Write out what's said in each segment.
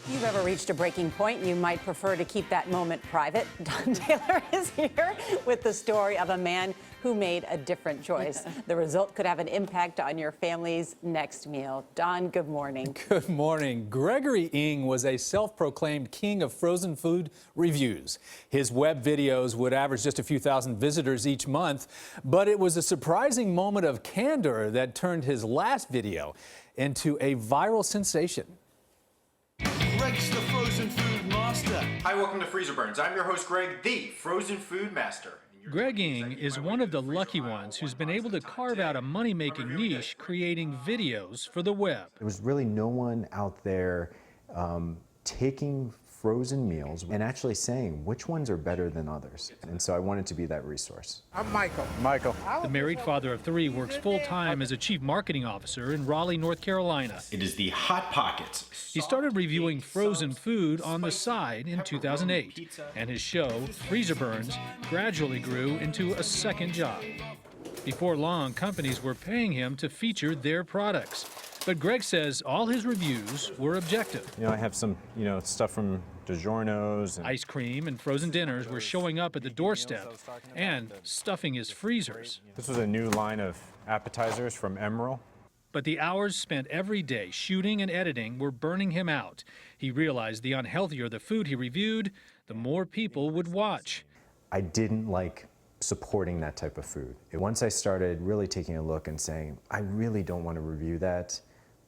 You've ever reached a breaking point and you might prefer to keep that moment private? Don Dahler is here with the story of a man who made a different choice. The result could have an impact on your family's next meal. Don, good morning. Good morning. Gregory Ng was a self-proclaimed king of frozen food reviews. His web videos would average just a few thousand visitors each month, but it was a surprising moment of candor that turned his last video into a viral sensation. Greg's the frozen food master. Hi, welcome to Freezer Burns. I'm your host, Greg, the frozen food master. Greg Ng is one of the lucky ones who's been able to carve out a money-making niche creating videos for the web. There was really no one out there taking frozen meals and actually saying which ones are better than others. And so I wanted to be that resource. I'm Michael. The married father of three works full-time as a chief marketing officer in Raleigh, North Carolina. It is the Hot Pockets. He started reviewing frozen food on the side in 2008, and his show, Freezer Burns, gradually grew into a second job. Before long, companies were paying him to feature their products. But Greg says all his reviews were objective. You know, I have some, stuff from DiGiorno's. Ice cream and frozen dinners were showing up at the doorstep and stuffing his freezers. This was a new line of appetizers from Emerald. But the hours spent every day shooting and editing were burning him out. He realized the unhealthier the food he reviewed, the more people would watch. I didn't like supporting that type of food. Once I started really taking a look and saying, I really don't want to review that,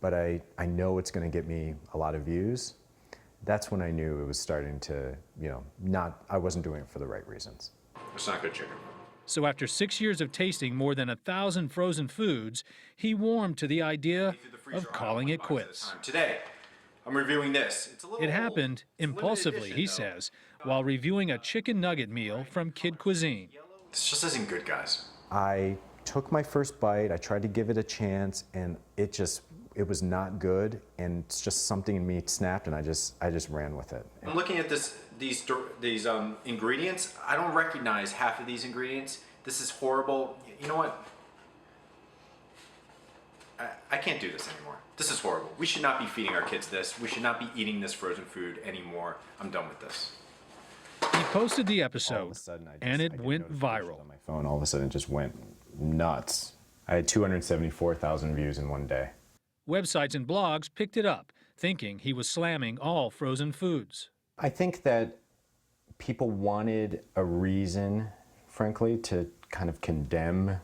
but I know it's going to get me a lot of views, that's when I knew it was starting to, I wasn't doing it for the right reasons. It's not good chicken. So after 6 years of tasting more than 1,000 frozen foods, he warmed to the idea of calling it quits. Today, I'm reviewing this. It happened impulsively, he says, while reviewing a chicken nugget meal from Kid Cuisine. This just isn't good, guys. I took my first bite, I tried to give it a chance, and it was not good, and it's just something in me snapped, and I just ran with it. I'm looking at these ingredients. I don't recognize half of these ingredients. This is horrible. You know what? I can't do this anymore. This is horrible. We should not be feeding our kids this. We should not be eating this frozen food anymore. I'm done with this. He posted the episode, and it went viral. On my phone, all of a sudden, it just went nuts. I had 274,000 views in one day. Websites and blogs picked it up, thinking he was slamming all frozen foods. I think that people wanted a reason, frankly, to kind of condemn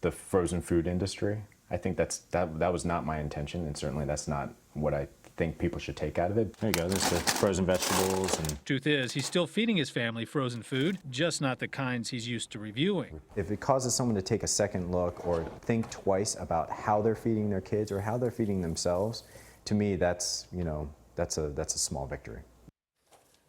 the frozen food industry. I think that was not my intention, and certainly that's not what I think people should take out of it. There you go, there's the frozen vegetables. And truth is, he's still feeding his family frozen food, just not the kinds he's used to reviewing. If it causes someone to take a second look or think twice about how they're feeding their kids or how they're feeding themselves, to me, that's a small victory.